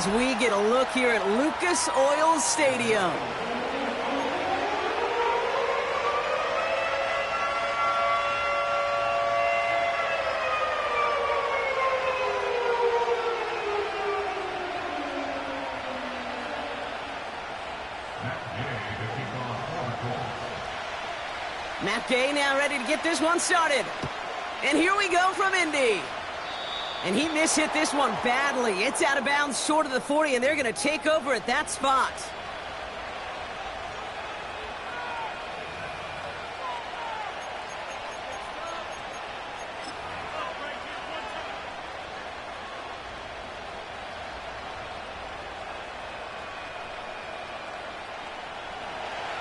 as we get a look here at Lucas Oil Stadium. Matt Gay now ready to get this one started. And here we go from Indy. And he mishit this one badly. It's out of bounds short of the 40, and they're going to take over at that spot.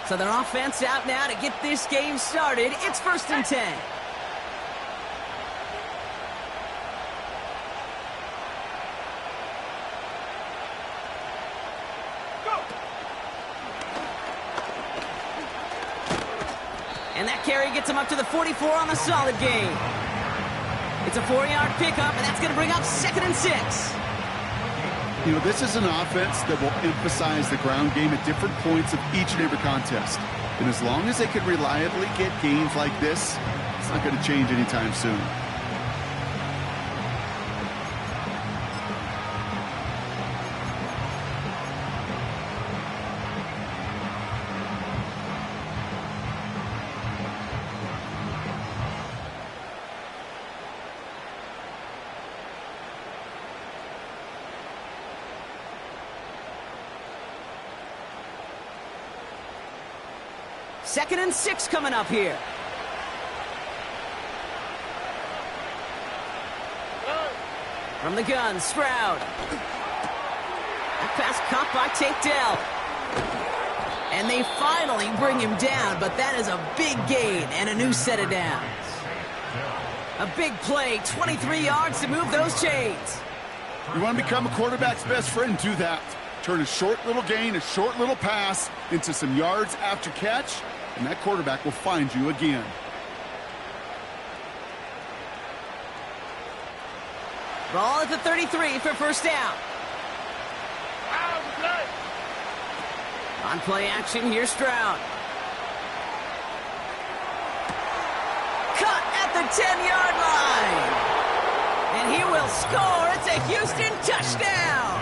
So their offense out now to get this game started. It's 1st and 10. And that carry gets him up to the 44 on the solid gain. It's a 4-yard pickup, and that's going to bring up 2nd and 6. You know, this is an offense that will emphasize the ground game at different points of each and every contest. And as long as they can reliably get gains like this, it's not going to change anytime soon. Second and 6 coming up here. From the gun, Stroud. That pass caught by Tank Dell. And they finally bring him down, but that is a big gain and a new set of downs. A big play, 23 yards to move those chains. You want to become a quarterback's best friend, do that. Turn a short little gain, a short little pass into some yards after catch, and that quarterback will find you again. Ball at the 33 for first down. On play action, here's Stroud. Cut at the 10-yard line. And he will score. It's a Houston touchdown.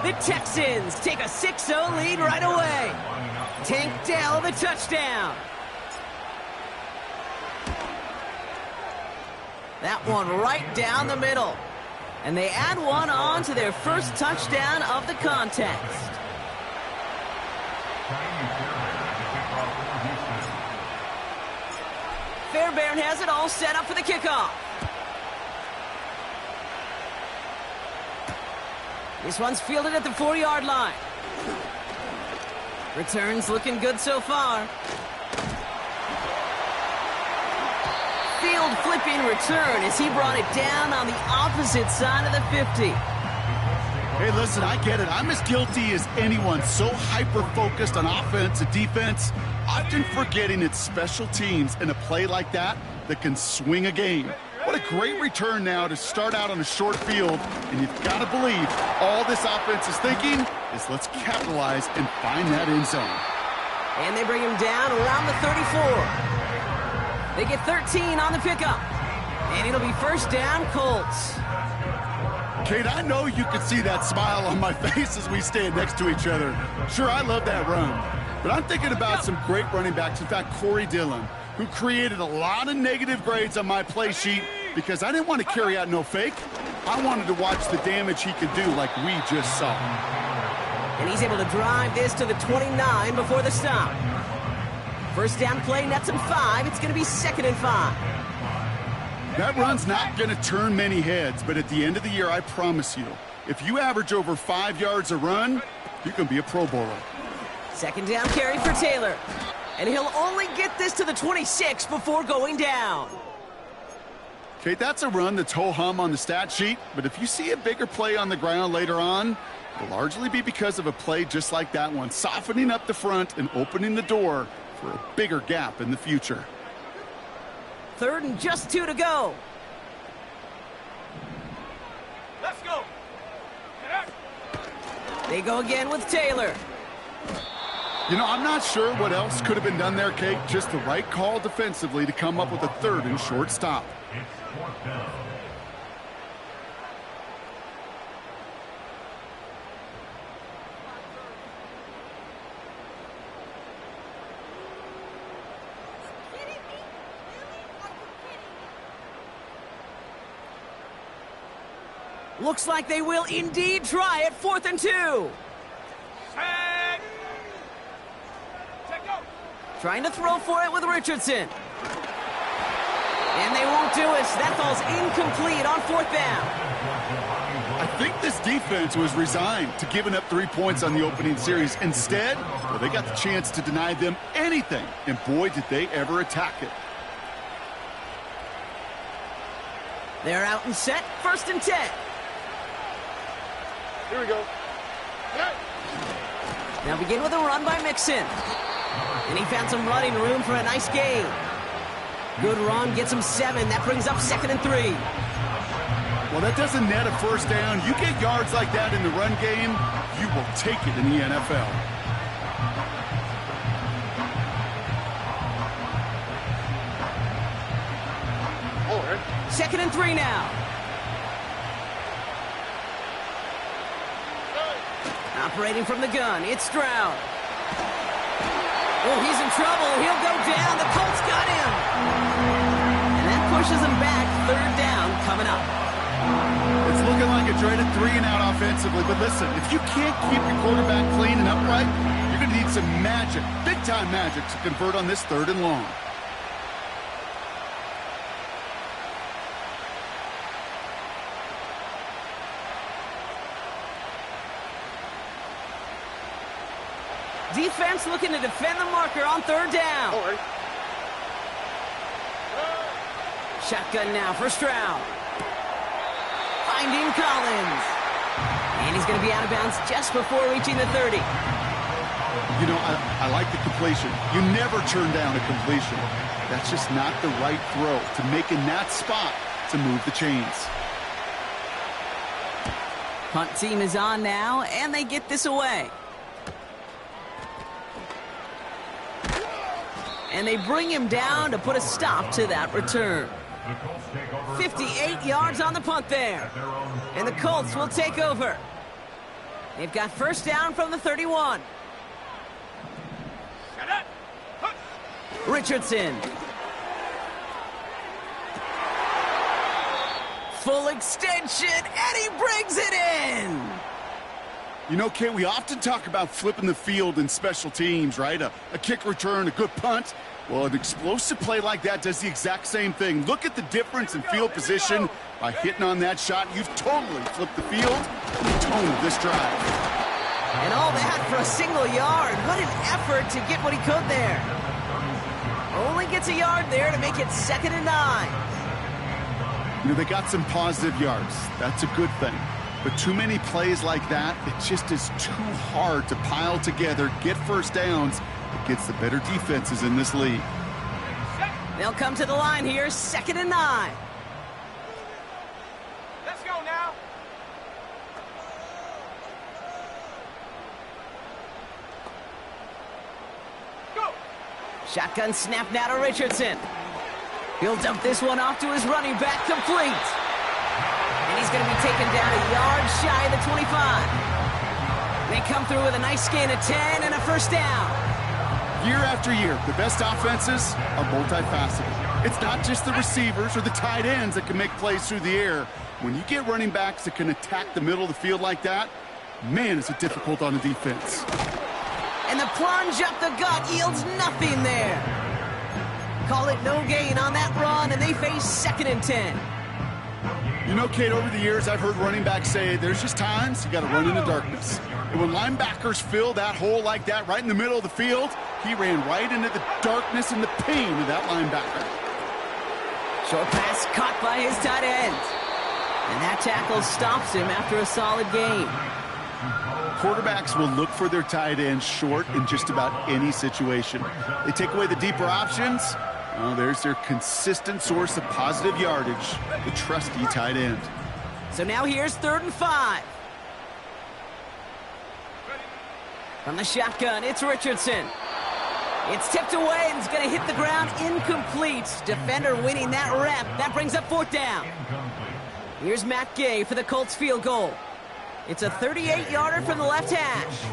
The Texans take a 6-0 lead right away. Tank Dell the touchdown. That one right down the middle. And they add one on to their first touchdown of the contest. Fairbairn has it all set up for the kickoff. This one's fielded at the 4-yard line. Returns looking good so far. Field flipping return as he brought it down on the opposite side of the 50. Hey, listen, I get it. I'm as guilty as anyone. So hyper-focused on offense and defense, often forgetting it's special teams in a play like that that can swing a game. What a great return now to start out on a short field, and you've got to believe all this offense is thinking is let's capitalize and find that end zone. And they bring him down around the 34. They get 13 on the pickup, and it'll be first down, Colts. Kate, I know you can see that smile on my face as we stand next to each other. Sure, I love that run, but I'm thinking about some great running backs. In fact, Corey Dillon, who created a lot of negative grades on my play sheet because I didn't want to carry out no fake. I wanted to watch the damage he could do like we just saw. And he's able to drive this to the 29 before the stop. First down play, nets him 5. It's going to be 2nd and 5. That run's not going to turn many heads, but at the end of the year, I promise you, if you average over 5 yards a run, you can be a Pro Bowler. Second down carry for Taylor. And he'll only get this to the 26 before going down. Kate, that's a run that's ho-hum on the stat sheet, but if you see a bigger play on the ground later on, it'll largely be because of a play just like that one, softening up the front and opening the door for a bigger gap in the future. 3rd and just 2 to go. Let's go. They go again with Taylor. You know, I'm not sure what else could have been done there, Kate. Just the right call defensively to come up with a 3rd and short stop. Looks like they will indeed try it. 4th and 2. Trying to throw for it with Richardson. And they won't do it. That falls incomplete on 4th down. I think this defense was resigned to giving up 3 points on the opening series. Instead, well, they got the chance to deny them anything. And boy, did they ever attack it. They're out and set. 1st and 10. Here we go. Now begin with a run by Mixon. And he found some running room for a nice gain. Good run, gets him 7. That brings up 2nd and 3. Well, that doesn't net a 1st down. You get yards like that in the run game, you will take it in the NFL. All right. 2nd and 3 now. Operating from the gun, it's Stroud. Oh, he's in trouble. He'll go down. The Colts got him. And that pushes him back. 3rd down coming up. It's looking like a dreaded 3-and-out offensively. But listen, if you can't keep your quarterback clean and upright, you're going to need some magic, big-time magic, to convert on this 3rd and long. Defense looking to defend the marker on 3rd down. All right. Shotgun now for Stroud. Finding Collins. And he's going to be out of bounds just before reaching the 30. You know, I like the completion. You never turn down a completion. That's just not the right throw to make in that spot to move the chains. Punt team is on now, and they get this away. And they bring him down to put a stop to that return. 58 yards on the punt there. And the Colts will take over. They've got 1st down from the 31. Richardson. Full extension, and he brings it in. You know, Kate, we often talk about flipping the field in special teams, right? A kick return, a good punt. Well, an explosive play like that does the exact same thing. Look at the difference in field position. By hitting on that shot, you've totally flipped the field and the tone of this drive. And all that for a single yard. What an effort to get what he could there. Only gets a yard there to make it 2nd and 9. You know, they got some positive yards. That's a good thing. But too many plays like that, it just is too hard to pile together, get 1st downs against the better defenses in this league. They'll come to the line here, 2nd and 9. Let's go now. Go. Shotgun snap now to Richardson. He'll dump this one off to his running back, complete. And he's going to be taken down a yard shy of the 25. They come through with a nice gain of 10 and a 1st down. Year after year, the best offenses are multifaceted. It's not just the receivers or the tight ends that can make plays through the air. When you get running backs that can attack the middle of the field like that, man, is it difficult on the defense. And the plunge up the gut yields nothing there. Call it no gain on that run, and they face 2nd and 10. You know, Kate, over the years, I've heard running backs say there's just times you got to run in the darkness. And when linebackers fill that hole like that right in the middle of the field, he ran right into the darkness and the pain of that linebacker. Short pass caught by his tight end. And that tackle stops him after a solid gain. Quarterbacks will look for their tight ends short in just about any situation. They take away the deeper options. Well, there's their consistent source of positive yardage, the trusty tight end. So now here's 3rd and 5. From the shotgun, it's Richardson. It's tipped away and it's going to hit the ground incomplete. Defender winning that rep. That brings up 4th down. Here's Matt Gay for the Colts field goal. It's a 38-yarder from the left hash.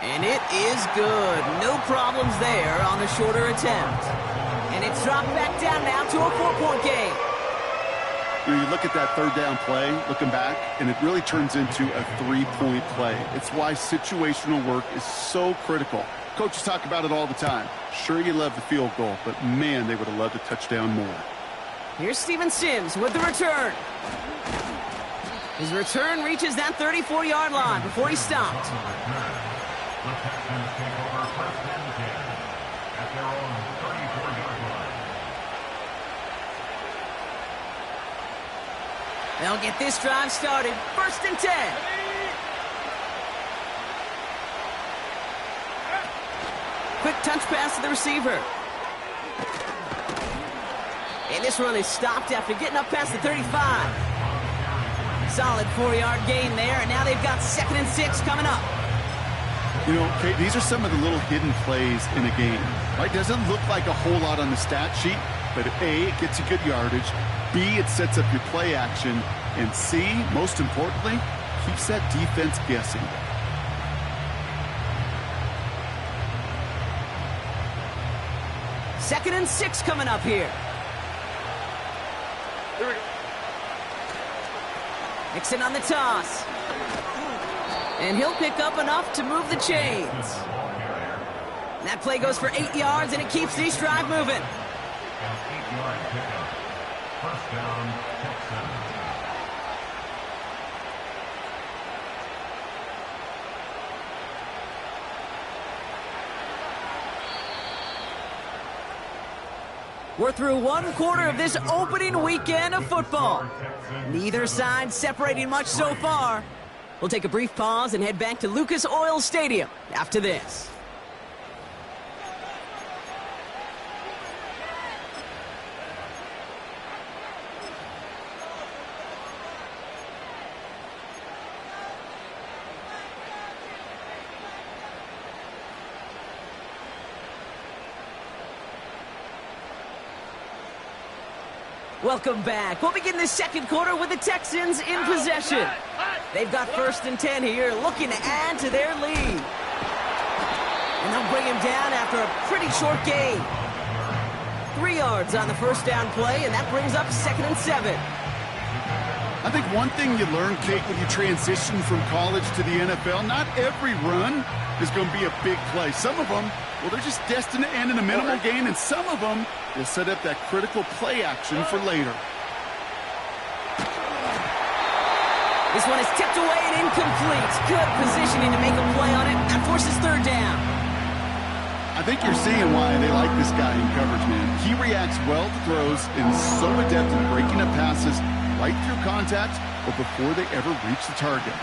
And it is good. No problems there on the shorter attempt. And it's dropped back down now to a 4-point game. You look at that 3rd down play, looking back, and it really turns into a 3-point play. It's why situational work is so critical. Coaches talk about it all the time. Sure, you love the field goal, but man, they would have loved a touchdown more. Here's Steven Sims with the return. His return reaches that 34-yard line before he stopped. They'll get this drive started. 1st and 10. Quick touch pass to the receiver. And this run is stopped after getting up past the 35. Solid 4-yard gain there, and now they've got 2nd and 6 coming up. You know, Kate, these are some of the little hidden plays in a game. Right? Doesn't look like a whole lot on the stat sheet, but A, it gets you good yardage. B, it sets up your play action. And C, most importantly, keeps that defense guessing. Second and 6 coming up here. Here we go. Mixon on the toss. And he'll pick up enough to move the chains. And that play goes for 8 yards, and it keeps this drive moving. First down, Texans. We're through 1 quarter of this opening weekend of football. Neither side separating much so far. We'll take a brief pause and head back to Lucas Oil Stadium after this. Welcome back. We'll begin the 2nd quarter with the Texans in possession. They've got 1st and 10 here, looking to add to their lead. And they'll bring him down after a pretty short gain. 3 yards on the 1st down play, and that brings up 2nd and 7. I think one thing you learn, Kate, when you transition from college to the NFL, not every run is going to be a big play. Some of them, well, they're just destined to end in a minimal gain, and some of them will set up that critical play action for later. This one is tipped away and incomplete. Good positioning to make a play on it. That forces 3rd down. I think you're seeing why they like this guy in coverage, man. He reacts well to throws and is so adept at breaking up passes right through contact or before they ever reach the target.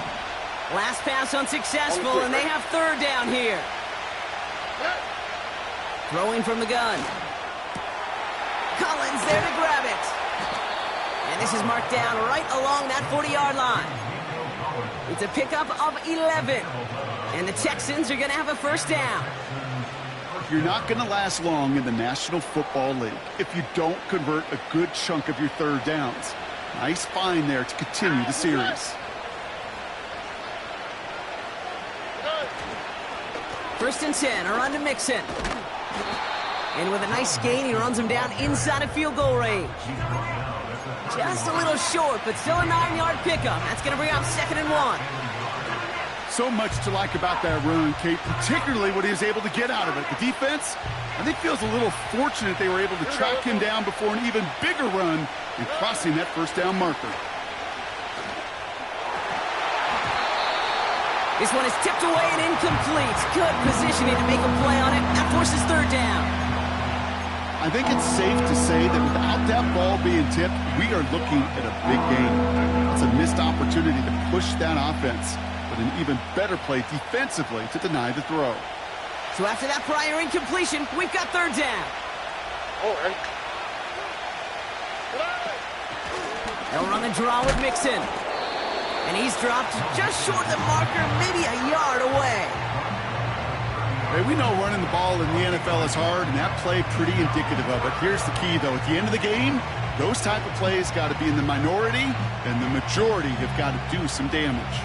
Last pass unsuccessful, and they have 3rd down here. Throwing from the gun. Collins there to grab it. And this is marked down right along that 40-yard line. It's a pickup of 11. And the Texans are going to have a 1st down. You're not going to last long in the National Football League if you don't convert a good chunk of your 3rd downs. Nice find there to continue the series. 1st and 10, a run to Mixon. And with a nice gain, he runs him down inside of field goal range. Just a little short, but still a 9-yard pickup. That's going to bring up 2nd and 1. So much to like about that run, Kate, particularly what he was able to get out of it. The defense, I think, feels a little fortunate they were able to track him down before an even bigger run and crossing that 1st down marker. This one is tipped away and incomplete. Good positioning to make a play on it. That forces 3rd down. I think it's safe to say that without that ball being tipped, we are looking at a big game. It's a missed opportunity to push that offense, but an even better play defensively to deny the throw. So after that prior incompletion, we've got 3rd down. They'll run the draw with Mixon. And he's dropped just short of the marker, maybe a yard away. Hey, we know running the ball in the NFL is hard, and that play pretty indicative of it. Here's the key, though. At the end of the game, those type of plays got to be in the minority, and the majority have got to do some damage.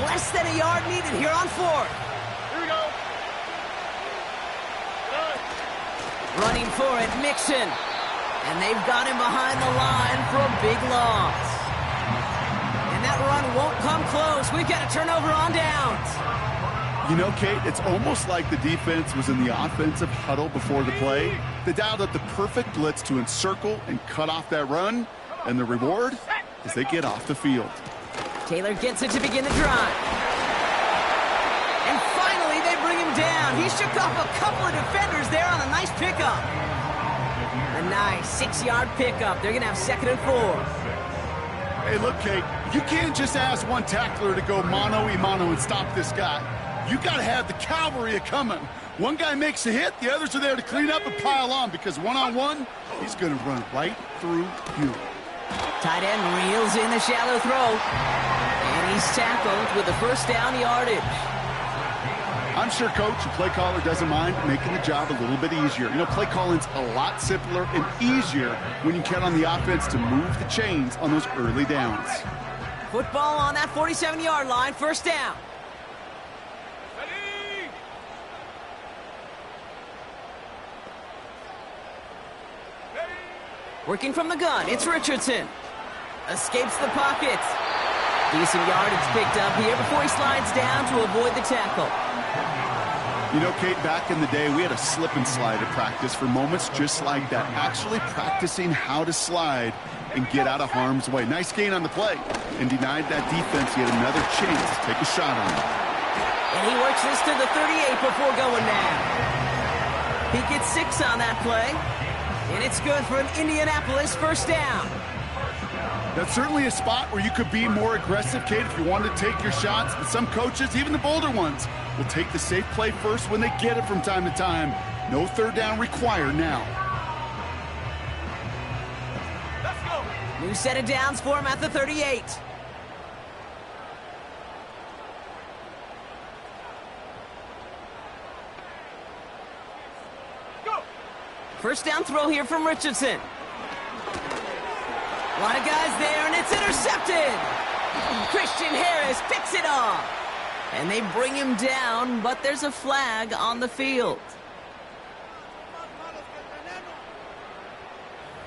Less than a yard needed here on fourth. Here we go. Running for it, Mixon. And they've got him behind the line for a big loss. And that run won't come close. We've got a turnover on downs. You know, Kate, it's almost like the defense was in the offensive huddle before the play. They dialed up the perfect blitz to encircle and cut off that run. And the reward is they get off the field. Taylor gets it to begin the drive. And finally, they bring him down. He shook off a couple of defenders there on a nice pickup. A nice 6-yard pickup. They're going to have 2nd and 4. Hey, look, Kate, you can't just ask one tackler to go mano-a-mano and stop this guy. You got to have the cavalry coming. One guy makes a hit, the others are there to clean up and pile on, because one-on-one, he's going to run right through you. Tight end reels in the shallow throw. And he's tackled with the first down yardage. I'm sure Coach, the play caller, doesn't mind making the job a little bit easier. You know, play calling's a lot simpler and easier when you count on the offense to move the chains on those early downs. Football on that 47-yard line, first down. Ready. Ready. Working from the gun, it's Richardson. Escapes the pocket. Decent yardage picked up here before he slides down to avoid the tackle. You know, Kate, back in the day, we had a slip and slide at practice for moments just like that. Actually practicing how to slide and get out of harm's way. Nice gain on the play, and denied that defense yet another chance to take a shot on it. And he works this to the 38 before going down. He gets 6 on that play, and it's good for an Indianapolis first down. That's certainly a spot where you could be more aggressive, Kate, if you wanted to take your shots. But some coaches, even the bolder ones, will take the safe play first when they get it from time to time. No third down required now. Let's go. New set of downs for him at the 38. Go. First down throw here from Richardson. A lot of guys there, and it's intercepted. Christian Harris picks it off. And they bring him down, but there's a flag on the field.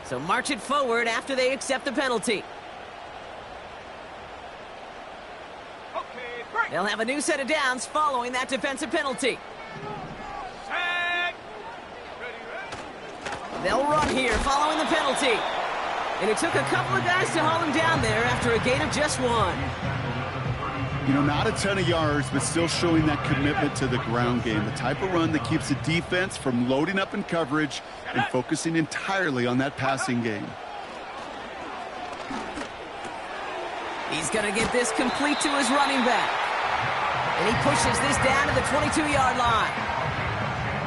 So march it forward after they accept the penalty. Okay, break. They'll have a new set of downs following that defensive penalty. Set. Ready. They'll run here following the penalty. And it took a couple of guys to haul him down there after a gain of just 1. You know, not a ton of yards, but still showing that commitment to the ground game. The type of run that keeps the defense from loading up in coverage and focusing entirely on that passing game. He's going to get this complete to his running back. And he pushes this down to the 22-yard line.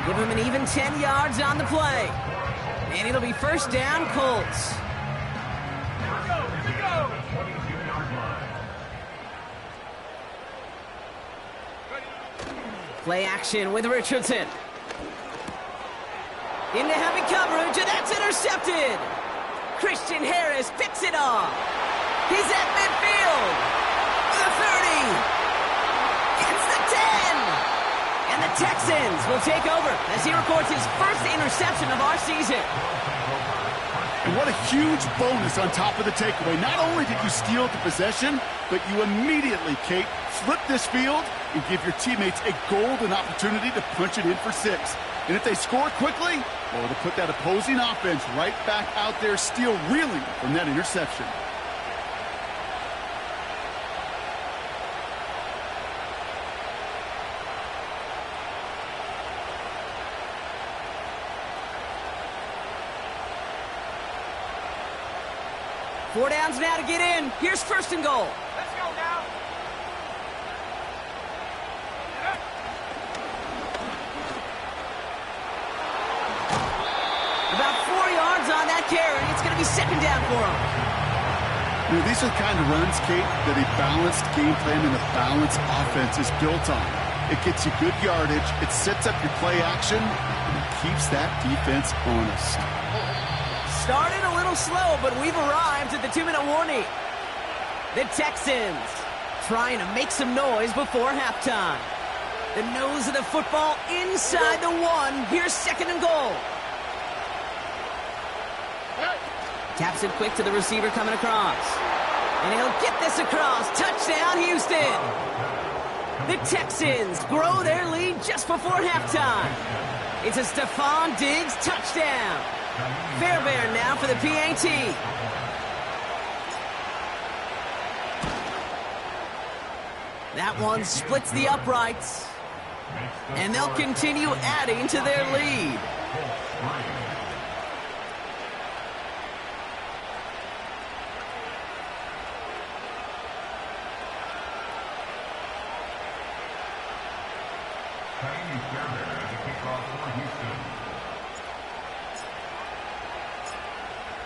Give him an even 10 yards on the play. And it'll be first down, Colts. Play action with Richardson. Into heavy coverage, and that's intercepted. Christian Harris picks it off. He's at midfield. The 30. It's the 10. And the Texans will take over as he records his first interception of our season. And what a huge bonus on top of the takeaway. Not only did you steal the possession, but you immediately, Kate, flip this field and give your teammates a golden opportunity to punch it in for 6. And if they score quickly, well, it'll put that opposing offense right back out there, still reeling from that interception. Four downs now to get in. Here's first and goal. Let's go now. About 4 yards on that carry. It's going to be second down for him. You know, these are the kind of runs, Kate, that a balanced game plan and a balanced offense is built on. It gets you good yardage, it sets up your play action, and it keeps that defense honest. Started a little slow, but we've arrived at the 2-minute warning. The Texans trying to make some noise before halftime. The nose of the football inside the 1. Here's 2nd and goal. Taps it quick to the receiver coming across. And he'll get this across. Touchdown, Houston. The Texans grow their lead just before halftime. It's a Stephon Diggs touchdown. Fairbairn now for the PAT. That one splits the uprights. And they'll continue adding to their lead.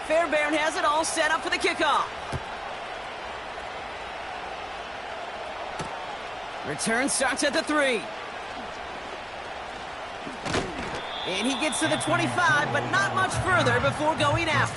Fairbairn has it all set up for the kickoff. Return starts at the 3. And he gets to the 25, but not much further before going out.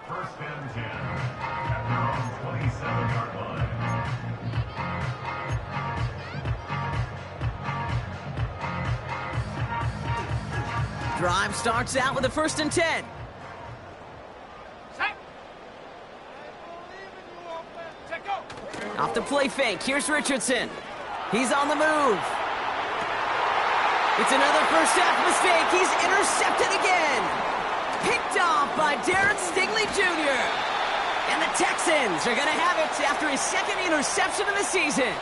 First and 10 at their own 27-yard line. Drive starts out with a 1st and 10. Set. Check go. Off the play fake. Here's Richardson. He's on the move. It's another first half mistake. He's intercepted again. Picked off by Darren Stigley Jr. And the Texans are going to have it after his 2nd interception of the season.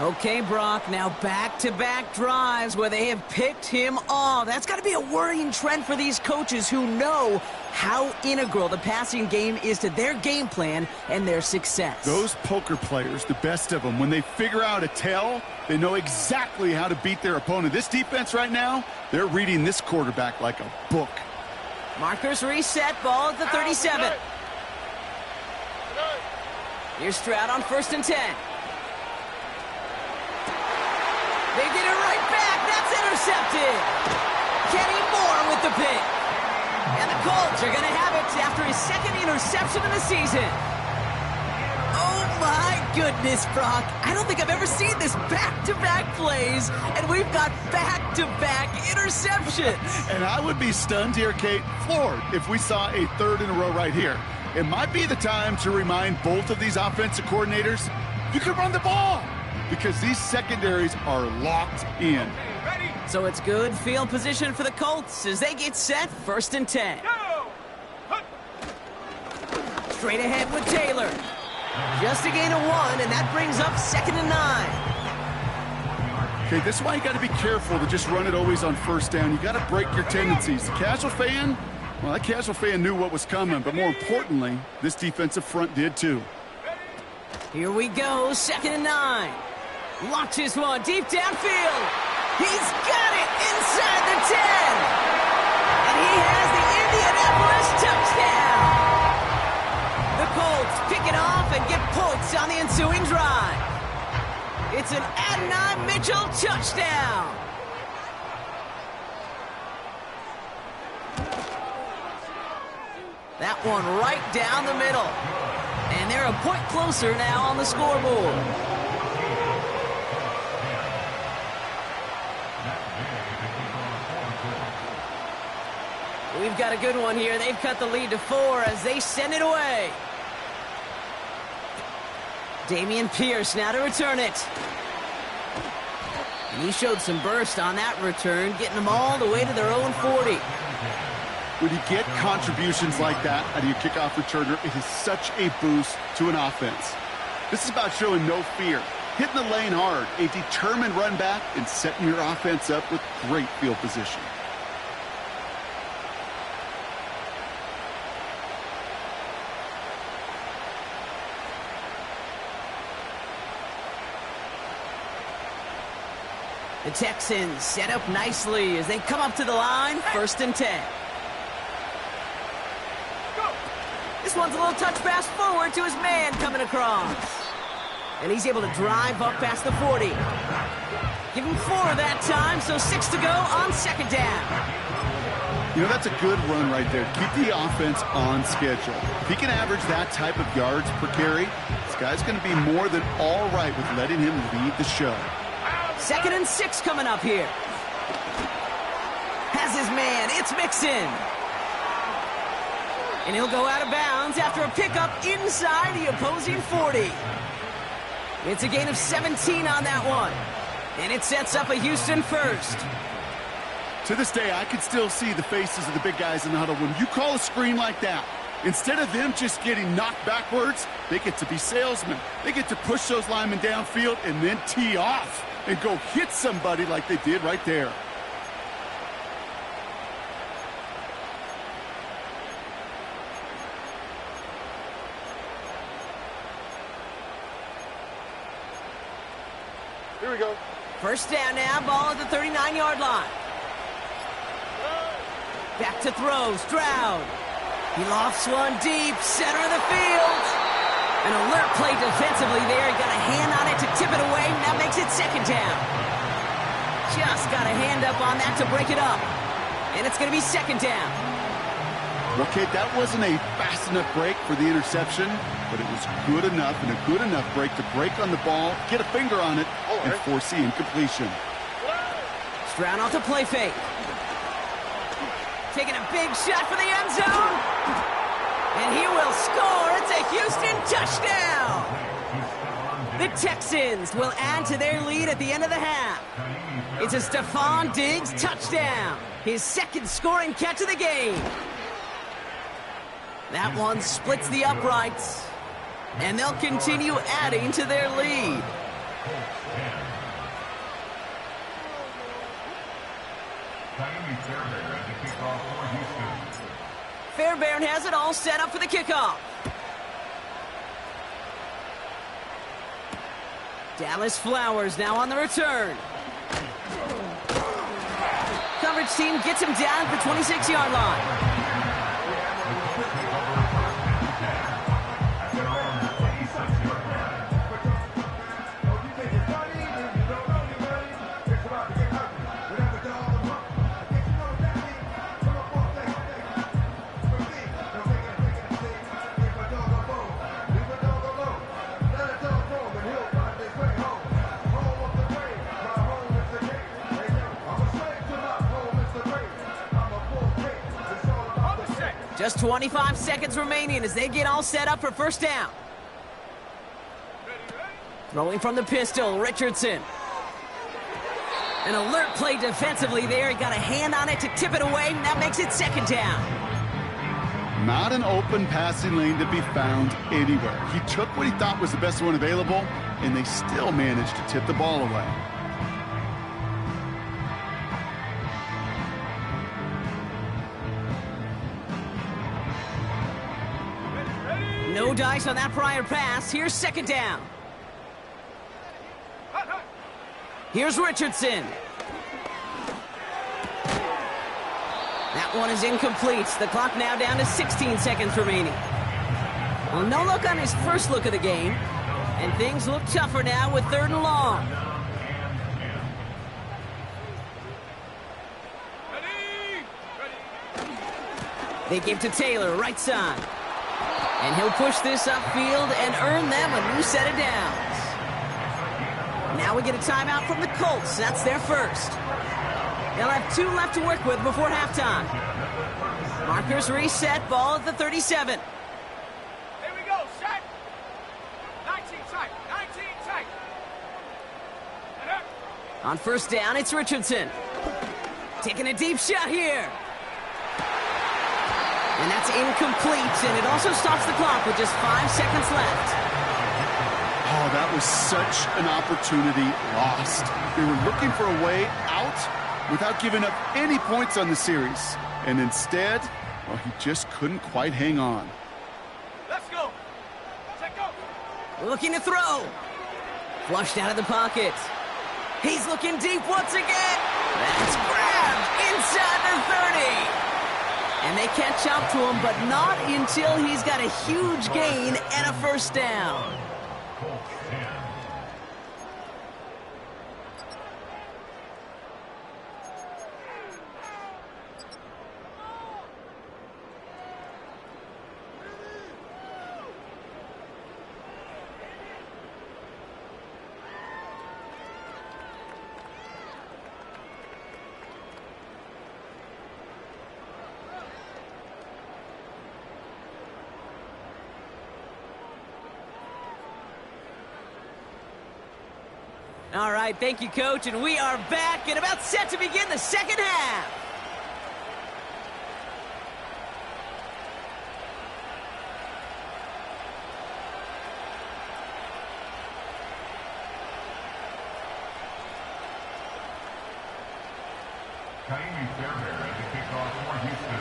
Okay, Brock, now back-to-back drives where they have picked him off. That's got to be a worrying trend for these coaches who know how integral the passing game is to their game plan and their success. Those poker players, the best of them, when they figure out a tell, they know exactly how to beat their opponent. This defense right now, they're reading this quarterback like a book. Markers reset, ball at the 37. Here's Stroud on 1st and 10. They get it right back. That's intercepted. Kenny Moore with the pick. And the Colts are going to have it after his 2nd interception of the season. Oh, my goodness, Brock. I don't think I've ever seen this back-to-back plays, and we've got back-to-back interceptions. And I would be stunned here, Kate, floored, if we saw a 3rd in a row right here. It might be the time to remind both of these offensive coordinators, you can run the ball, because these secondaries are locked in. Ready. So it's good field position for the Colts as they get set, 1st and 10. Go. Hunt. Straight ahead with Taylor. Just a gain of 1, and that brings up 2nd and 9. Okay, this is why you got to be careful to just run it always on first down. You got to break your tendencies. The casual fan, well, that casual fan knew what was coming, but more importantly, this defensive front did too. Here we go, 2nd and 9. Launches one deep downfield. He's got it inside the 10. And he has the Indianapolis touchdown. The Colts pick it off and get points on the ensuing drive. It's an Adonai Mitchell touchdown. That one right down the middle. And they're a point closer now on the scoreboard. We've got a good one here. They've cut the lead to 4 as they send it away. Dameon Pierce now to return it. And he showed some burst on that return, getting them all the way to their own 40. When you get contributions like that out of your kickoff returner, it is such a boost to an offense. This is about showing no fear, hitting the lane hard, a determined run back, and setting your offense up with great field position. The Texans set up nicely as they come up to the line, 1st and 10. This one's a little touch pass forward to his man coming across. And he's able to drive up past the 40. Give him 4 that time, so 6 to go on 2nd down. You know, that's a good run right there. Keep the offense on schedule. If he can average that type of yards per carry, this guy's going to be more than all right with letting him lead the show. 2nd and 6 coming up here. Has his man, it's Mixon. And he'll go out of bounds after a pickup inside the opposing 40. It's a gain of 17 on that one. And it sets up a Houston 1st. To this day, I can still see the faces of the big guys in the huddle. When you call a screen like that, instead of them just getting knocked backwards, they get to be salesmen. They get to push those linemen downfield and then tee off and go hit somebody like they did right there. Here we go. 1st down now, ball at the 39-yard line. Back to throw, Stroud. He lofts one deep, center of the field. An alert play defensively there. He got a hand on it to tip it away, and that makes it 2nd down. Just got a hand up on that to break it up. And it's going to be 2nd down. Okay, that wasn't a fast enough break for the interception, but it was good enough and a good enough break to break on the ball, get a finger on it, and force the incompletion. Stroud off to play fake. Taking a big shot for the end zone. And he will score. It's a Houston touchdown. The Texans will add to their lead at the end of the half. It's a Stephon Diggs touchdown. His 2nd scoring catch of the game. That one splits the uprights. And they'll continue adding to their lead. Fairbairn has it all set up for the kickoff. Dallas Flowers now on the return. Coverage team gets him down at the 26-yard line. Just 25 seconds remaining as they get all set up for 1st down. Throwing from the pistol, Richardson. An alert play defensively there. He got a hand on it to tip it away, and that makes it 2nd down. Not an open passing lane to be found anywhere. He took what he thought was the best one available, and they still managed to tip the ball away. No dice on that prior pass. Here's second down. Here's Richardson. That one is incomplete. The clock now down to 16 seconds remaining. Well, no look on his first look of the game. And things look tougher now with 3rd and long. They give to Taylor, right side. And he'll push this upfield and earn them a new set of downs. Now we get a timeout from the Colts. That's their first. They'll have 2 left to work with before halftime. Markers reset, ball at the 37. Here we go, set. 19 tight, 19 tight. On first down, it's Richardson. Taking a deep shot here. And that's incomplete, and it also stops the clock with just 5 seconds left. Oh, that was such an opportunity lost. They were looking for a way out without giving up any points on the series. And instead, well, he just couldn't quite hang on. Let's go. Check go. Looking to throw. Flushed out of the pocket. He's looking deep once again. That's grabbed inside the 30. And they catch up to him, but not until he's got a huge gain and a first down. All right, thank you, Coach, and we are back and about set to begin the second half. Kaimi Fairbairn at the kickoff for Houston.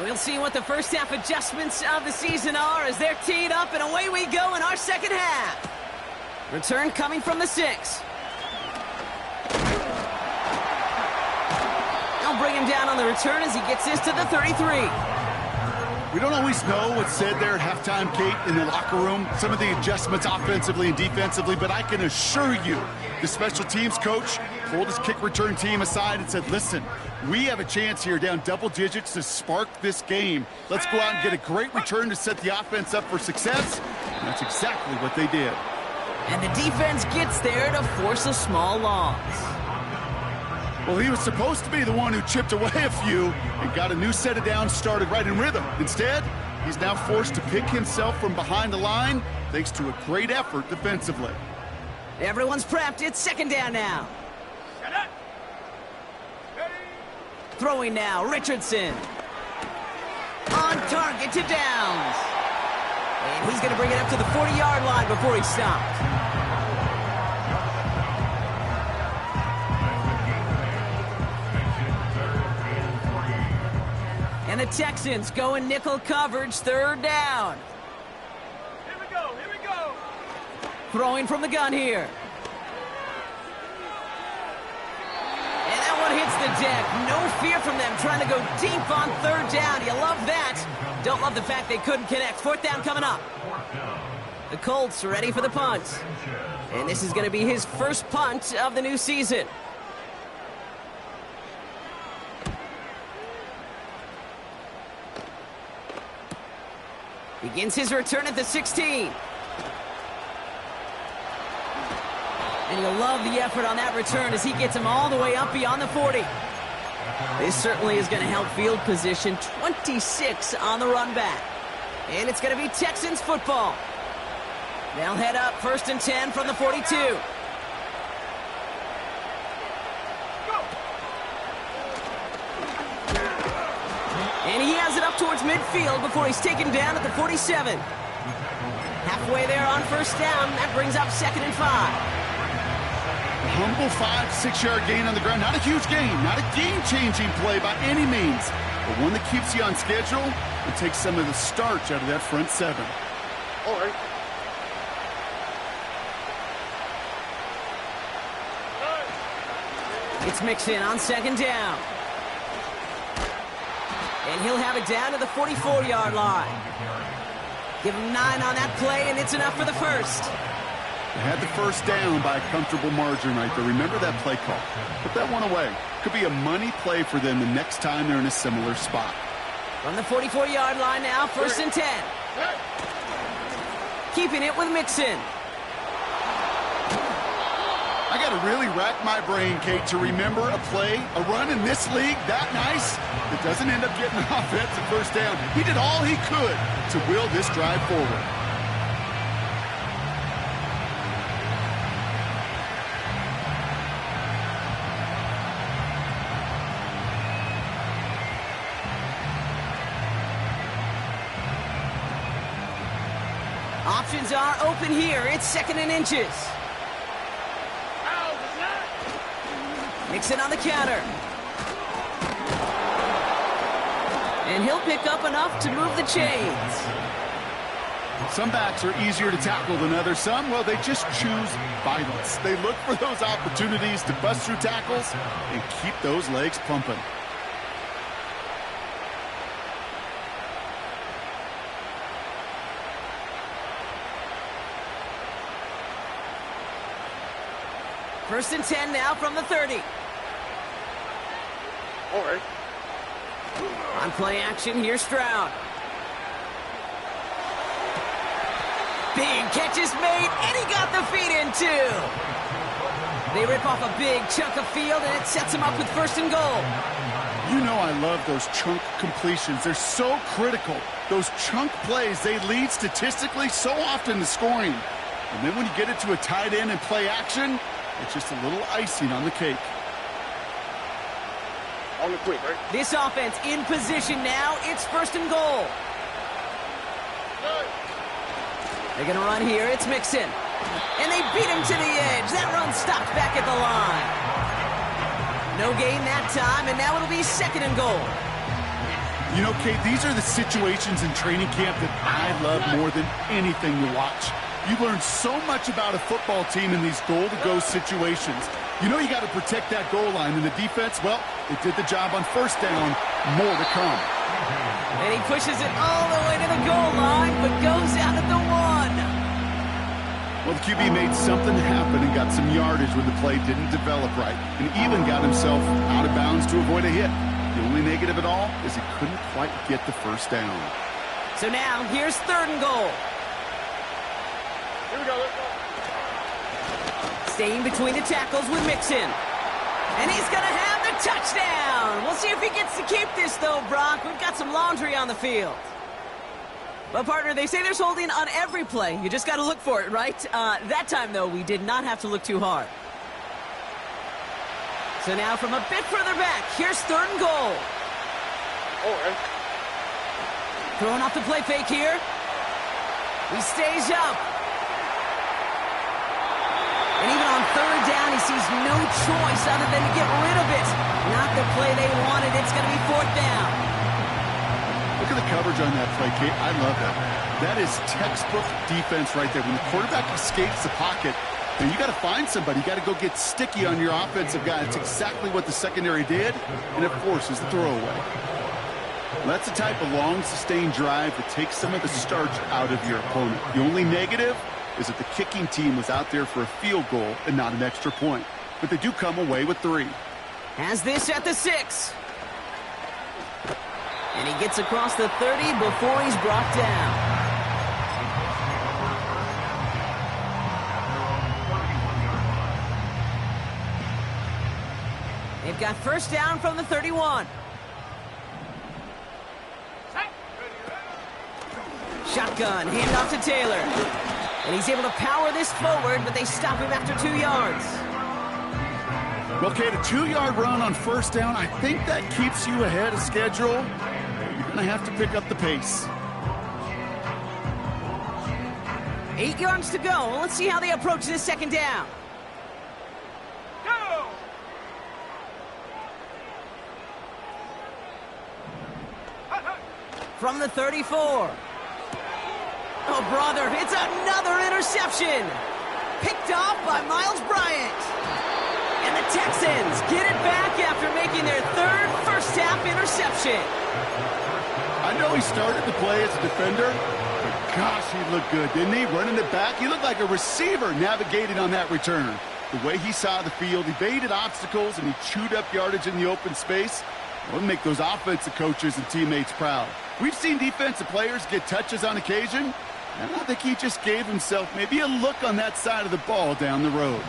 We'll see what the first half adjustments of the season are as they're teed up, and away we go in our second half. Return coming from the 6. They'll bring him down on the return as he gets this to the 33. We don't always know what's said there at halftime, Kate, in the locker room, some of the adjustments offensively and defensively, but I can assure you the special teams coach pulled his kick return team aside and said, listen, we have a chance here down double digits to spark this game. Let's go out and get a great return to set the offense up for success. And that's exactly what they did. And the defense gets there to force a small loss. Well, he was supposed to be the one who chipped away a few and got a new set of downs started right in rhythm. Instead, he's now forced to pick himself from behind the line thanks to a great effort defensively. Everyone's prepped. It's second down now. Set up. Ready. Throwing now, Richardson. On target to Downs. And he's going to bring it up to the 40-yard line before he stopped. And the Texans go in nickel coverage, third down. Here we go, here we go. Throwing from the gun here. And that one hits the deck. No fear from them trying to go deep on third down. You love that. Don't love the fact they couldn't connect. Fourth down coming up. The Colts are ready for the punt. And this is going to be his first punt of the new season. Begins his return at the 16. And you'll love the effort on that return as he gets him all the way up beyond the 40. This certainly is going to help field position. 26 on the run back. And it's going to be Texans football. They'll head up first and 10 from the 42. And he has it up towards midfield before he's taken down at the 47. Halfway there on first down. That brings up second and 5. A humble 5-6-yard gain on the ground. Not a huge gain, not a game-changing play by any means, but one that keeps you on schedule and take some of the starch out of that front seven. All right. It's Mixon on second down. And he'll have it down to the 44-yard line. Give him 9 on that play, and it's enough for the first. They had the first down by a comfortable margin right there. Remember that play call. Put that one away. Could be a money play for them the next time they're in a similar spot. From the 44-yard line now, first and 10. Keeping it with Mixon. I got to really rack my brain, Kate, to remember a play, a run in this league that nice that doesn't end up getting an offensive first down. He did all he could to will this drive forward. Options are open here. It's second and inches. Mixon on the counter. And he'll pick up enough to move the chains. Some backs are easier to tackle than others. Some, well, they just choose violence. They look for those opportunities to bust through tackles and keep those legs pumping. First and 10 now from the 30. All right. On play action, here's Stroud. Big catch is made, and he got the feet in too. They rip off a big chunk of field, and it sets him up with first and goal. You know I love those chunk completions. They're so critical. Those chunk plays, they lead statistically so often to scoring. And then when you get it to a tight end and play action, it's just a little icing on the cake. On the quick, right? This offense in position now. It's first and goal. They're going to run here. It's Mixon. And they beat him to the edge. That run stopped back at the line. No gain that time, and now it'll be second and goal. You know, Kate, these are the situations in training camp that I love more than anything to watch. You learn so much about a football team in these goal-to-go situations. You know you got to protect that goal line, and the defense, well, they did the job on first down. More to come. And he pushes it all the way to the goal line, but goes out at the 1. Well, the QB made something happen and got some yardage when the play didn't develop right, and even got himself out of bounds to avoid a hit. The only negative at all is he couldn't quite get the first down. So now, here's third and goal. Here we go. Let's go. Staying between the tackles with Mixon. And he's going to have the touchdown. We'll see if he gets to keep this, though, Brock. We've got some laundry on the field. But, partner, they say there's holding on every play. You just got to look for it, right? That time, though, we did not have to look too hard. So now from a bit further back, here's third and goal. All right. Throwing off the play fake here. He stays up. And even on third down, he sees no choice other than to get rid of it. Not the play they wanted. It's going to be fourth down. Look at the coverage on that play, Kate. I love that. That is textbook defense right there. When the quarterback escapes the pocket, and you got to find somebody. You got to go get sticky on your offensive guy. It's exactly what the secondary did, and it forces the throwaway. That's the type of long, sustained drive that takes some of the starch out of your opponent. The only negative is that the kicking team was out there for a field goal and not an extra point. But they do come away with 3. Has this at the 6. And he gets across the 30 before he's brought down. They've got first down from the 31. Shotgun, handoff to Taylor. And he's able to power this forward, but they stop him after 2 yards. Well, Kate, a 2-yard run on first down, I think that keeps you ahead of schedule. You're going to have to pick up the pace. 8 yards to go. Well, let's see how they approach this second down. Go! from the 34. Oh, brother, it's another interception. Picked off by Miles Bryant. And the Texans get it back after making their third first-half interception. I know he started to play as a defender, but gosh, he looked good, didn't he? Running it back, he looked like a receiver navigating on that return. The way he saw the field, he baited obstacles, and he chewed up yardage in the open space. It'll make those offensive coaches and teammates proud. We've seen defensive players get touches on occasion, and I think he just gave himself maybe a look on that side of the ball down the road.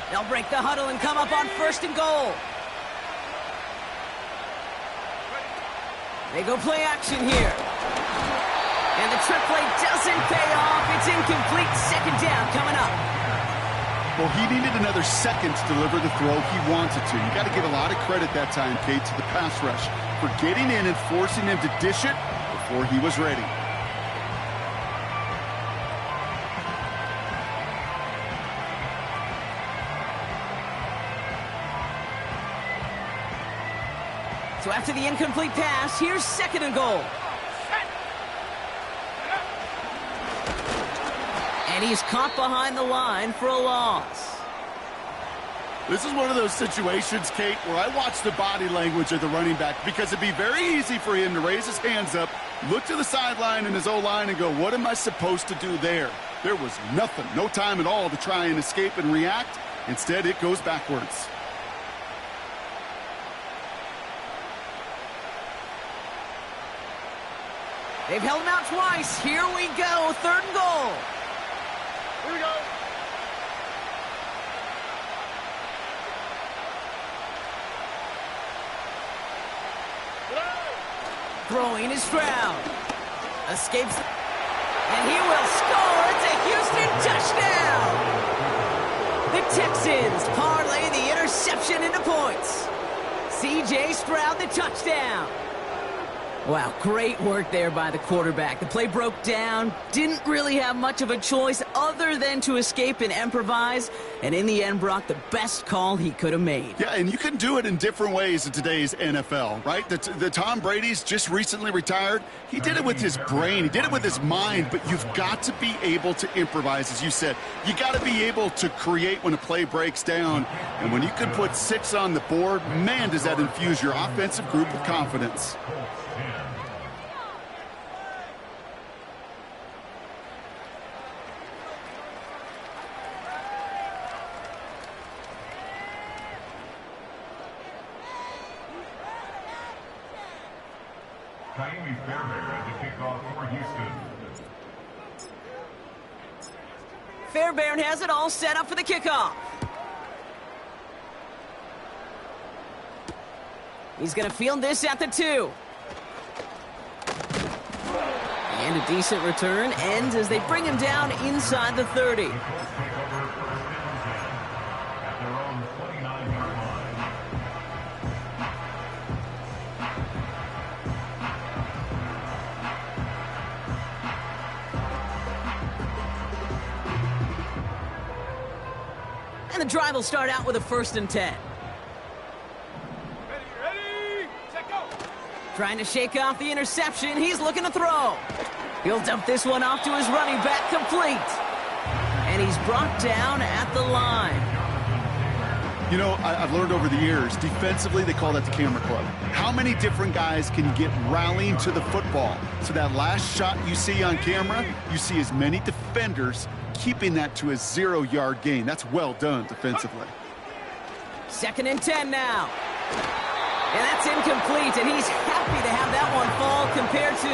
They'll break the huddle and come up on 1st and goal. They go play action here. And the trick play doesn't pay off. It's incomplete. 2nd down coming up. Well, he needed another second to deliver the throw he wanted to. You got to give a lot of credit that time, Kate, to the pass rush for getting in and forcing him to dish it before he was ready. So after the incomplete pass, here's 2nd and goal. And he's caught behind the line for a loss. This is one of those situations, Kate, where I watch the body language of the running back because it'd be very easy for him to raise his hands up, look to the sideline in his O-line and go, what am I supposed to do there? There was nothing, no time at all to try and escape and react. Instead, it goes backwards. They've held him out twice. Here we go. 3rd and goal. Here we go. Throwing is Stroud. Escapes. And he will score. It's a Houston touchdown. The Texans parlay the interception into points. C.J. Stroud, the touchdown. Wow, great work there by the quarterback. The play broke down, didn't really have much of a choice other than to escape and improvise, and in the end brought the best call he could have made. Yeah, and you can do it in different ways in today's NFL, right? The Tom Brady's just recently retired. He did it with his brain. He did it with his mind, but you've got to be able to improvise, as you said. You got to be able to create when a play breaks down, and when you can put 6 on the board, man, does that infuse your offensive group with confidence. Fairbairn has it all set up for the kickoff. He's going to field this at the 2. And a decent return ends as they bring him down inside the 30. And the drive will start out with a 1st and 10. Ready, set, go. Trying to shake off the interception. He's looking to throw. He'll dump this one off to his running back, complete. And he's brought down at the line. You know, I've learned over the years, defensively, they call that the camera club. How many different guys can you get rallying to the football? So that last shot you see on camera, you see as many defenders keeping that to a 0-yard gain. That's well done defensively. 2nd and 10 now. And that's incomplete, and he's happy to have that one fall compared to,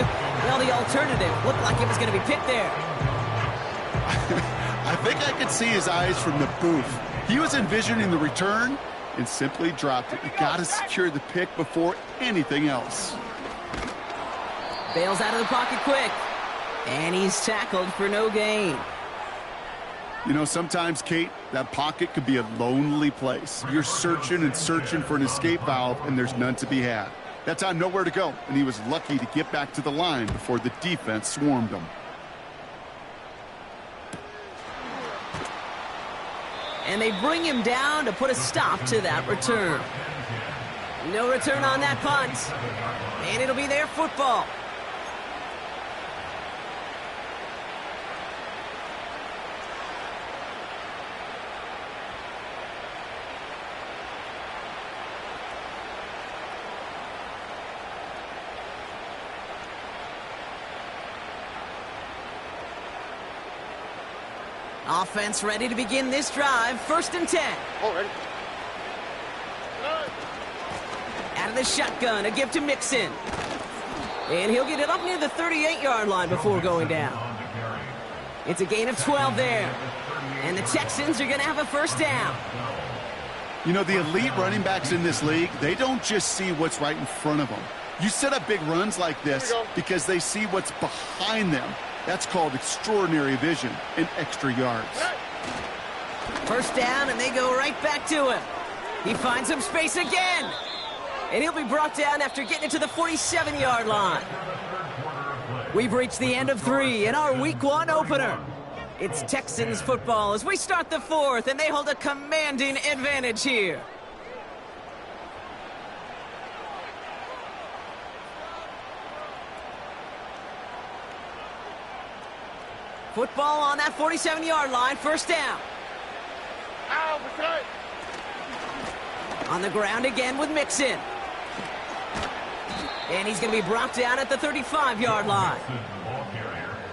well, the alternative. Looked like it was going to be picked there. I think I could see his eyes from the booth. He was envisioning the return and simply dropped it. You got to secure the pick before anything else. Bails out of the pocket quick. And he's tackled for no gain. You know, sometimes, Kate, that pocket could be a lonely place. You're searching and searching for an escape valve, and there's none to be had. That time, nowhere to go, and he was lucky to get back to the line before the defense swarmed him. And they bring him down to put a stop to that return. No return on that punt. And it'll be their football. Offense ready to begin this drive. 1st and 10. Oh, ready. Out of the shotgun, a give to Mixon. And he'll get it up near the 38-yard line before going down. It's a gain of 12 there. And the Texans are going to have a 1st down. You know, the elite running backs in this league, they don't just see what's right in front of them. You set up big runs like this because they see what's behind them. That's called extraordinary vision and extra yards. 1st down, and they go right back to him. He finds some space again. And he'll be brought down after getting it to the 47-yard line. We've reached the end of 3 in our Week 1 opener. It's Texans football as we start the 4th, and they hold a commanding advantage here. Football on that 47-yard line, 1st down. Ow, we're On the ground again with Mixon. And he's going to be brought down at the 35-yard line.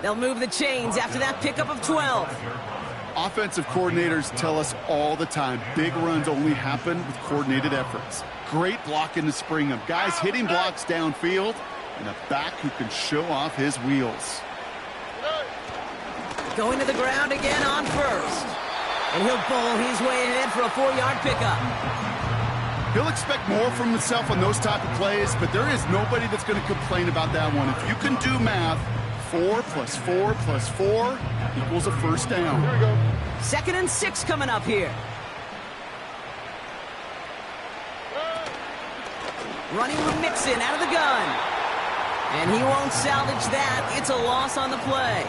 They'll move the chains after that pickup of 12. Offensive coordinators tell us all the time, big runs only happen with coordinated efforts. Great blocking to spring them. Guys hitting blocks downfield, and a back who can show off his wheels. Going to the ground again on 1st. And he'll bowl his way ahead for a 4-yard pickup. He'll expect more from himself on those type of plays, but there is nobody that's going to complain about that one. If you can do math, 4 + 4 + 4 equals a 1st down. Here we go. 2nd and 6 coming up here. Running with Mixon out of the gun. And he won't salvage that. It's a loss on the play.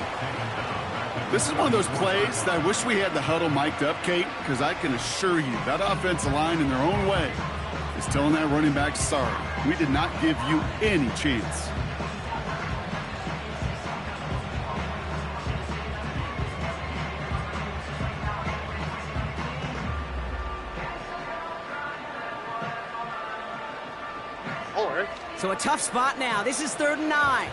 This is one of those plays that I wish we had the huddle mic'd up, Kate, because I can assure you that offensive line in their own way is telling that running back, sorry, we did not give you any chance. All right. So a tough spot now. This is 3rd and 9.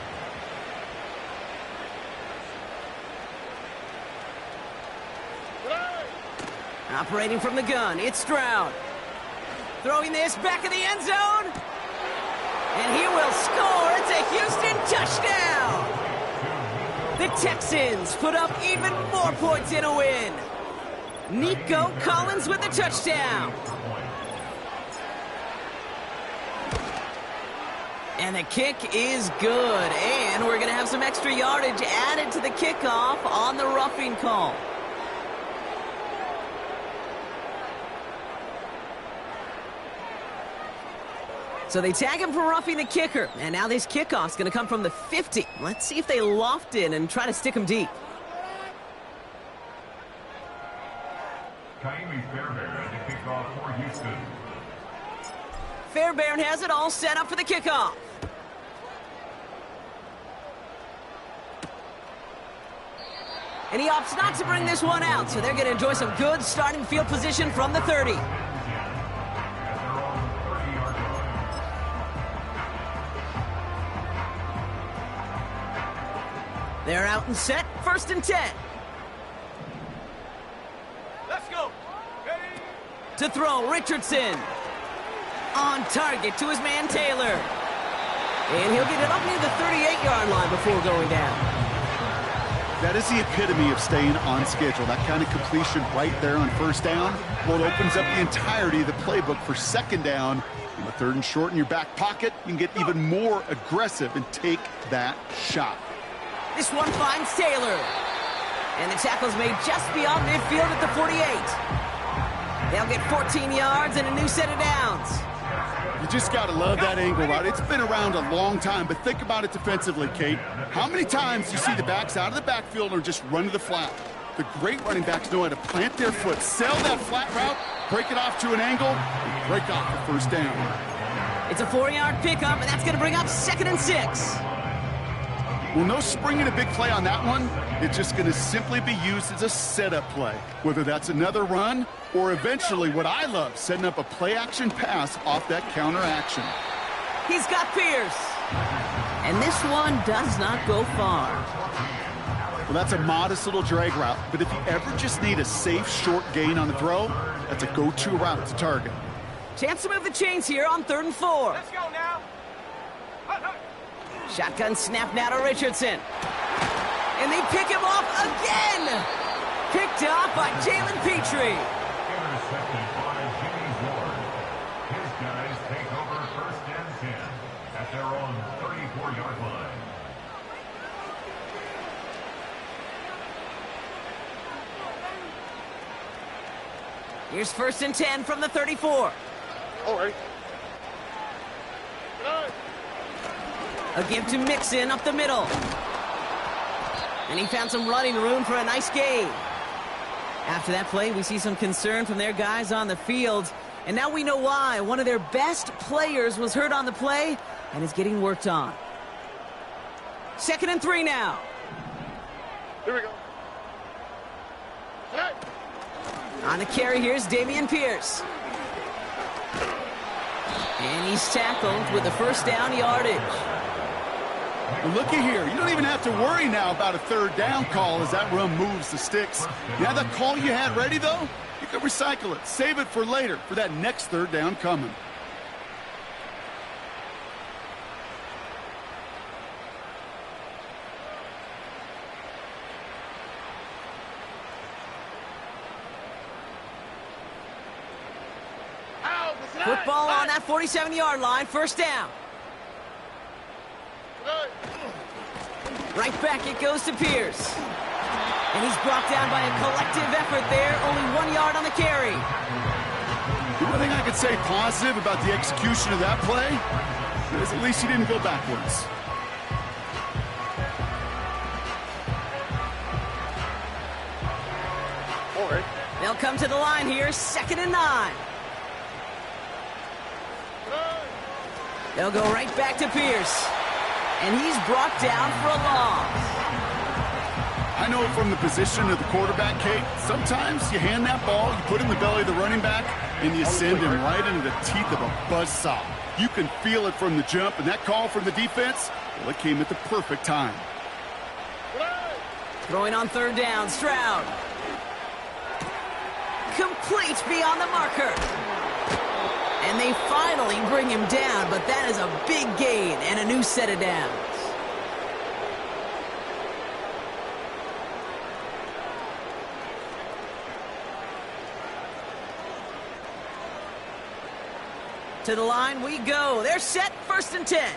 Operating from the gun, it's Stroud. Throwing this back in the end zone. And he will score. It's a Houston touchdown. The Texans put up even more points in a win. Nico Collins with the touchdown. And the kick is good. And we're going to have some extra yardage added to the kickoff on the roughing call. So they tag him for roughing the kicker. And now this kickoff's going to come from the 50. Let's see if they loft in and try to stick him deep. Fairbairn to kick off for Houston. Fairbairn has it all set up for the kickoff. And he opts not to bring this one out, so they're going to enjoy some good starting field position from the 30. They're out and set. 1st and 10. Let's go. Ready? To throw, Richardson. On target to his man, Taylor. And he'll get it up near the 38-yard line before going down. That is the epitome of staying on schedule. That kind of completion right there on 1st down. Well, it opens up the entirety of the playbook for 2nd down. On the 3rd and short in your back pocket, you can get even more aggressive and take that shot. This one finds Taylor. And the tackle's made just beyond midfield at the 48. They'll get 14 yards and a new set of downs. You just got to love that angle, right? It's been around a long time, but think about it defensively, Kate. How many times you see the backs out of the backfield or just run to the flat? The great running backs know how to plant their foot, sell that flat route, break it off to an angle, and break off the 1st down. It's a 4-yard pickup, and that's going to bring up 2nd and 6. Well, no springing a big play on that one. It's just going to simply be used as a setup play, whether that's another run or eventually what I love, setting up a play-action pass off that counter action. He's got Pierce. And this one does not go far. Well, that's a modest little drag route, but if you ever just need a safe, short gain on the throw, that's a go-to route to target. Chance to move the chains here on 3rd and 4. Let's go now. Shotgun snap now to Richardson. And they pick him off again! Picked off by Jalen Petrie. Intercepted by Jimmy Ward. His guys take over 1st and 10 at their own 34-yard line. Here's 1st and 10 from the 34. All right. A give to Mixon up the middle. And he found some running room for a nice gain. After that play, we see some concern from their guys on the field. And now we know why. One of their best players was hurt on the play and is getting worked on. 2nd and 3 now. Here we go. Hey. On the carry, here's Dameon Pierce. And he's tackled with the 1st down yardage. Well, looky here. You don't even have to worry now about a 3rd down call as that run moves the sticks. You have that call you had ready, though? You can recycle it. Save it for later for that next 3rd down coming. Football on that 47-yard line, 1st down. Right back it goes to Pierce. And he's brought down by a collective effort there, only 1 yard on the carry. The one thing I could say positive about the execution of that play is at least he didn't go backwards. All right. They'll come to the line here, 2nd and 9. They'll go right back to Pierce. And he's brought down for a loss. I know from the position of the quarterback, Kate, sometimes you hand that ball, you put it in the belly of the running back, and you send him right into the teeth of a buzzsaw. You can feel it from the jump, and that call from the defense, well, it came at the perfect time. Throwing on 3rd down, Stroud. Complete beyond the marker. And they finally bring him down, but that is a big gain and a new set of downs. To the line we go. They're set, 1st and 10.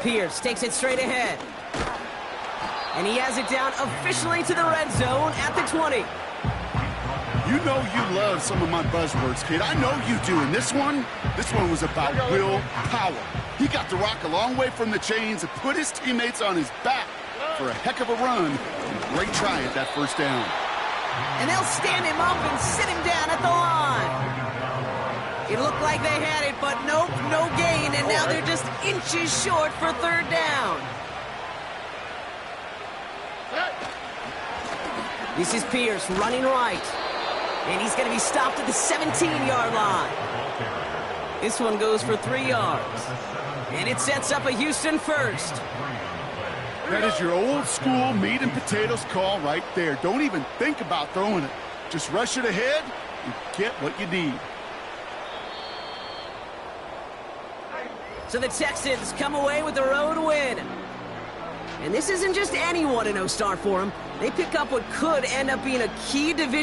Pierce takes it straight ahead. And he has it down officially to the red zone at the 20. You know you love some of my buzzwords, kid. I know you do. And this one was about will power. He got the rock a long way from the chains and put his teammates on his back for a heck of a run. And a great try at that 1st down. And they'll stand him up and sit him down at the line. It looked like they had it, but nope, no gain. And now they're just inches short for 3rd down. This is Pierce running right. And he's going to be stopped at the 17-yard line. This one goes for 3 yards. And it sets up a Houston 1st. That is your old school meat and potatoes call right there. Don't even think about throwing it. Just rush it ahead and get what you need. So the Texans come away with the road win. And this isn't just any 1-0 start for them. They pick up what could end up being a key division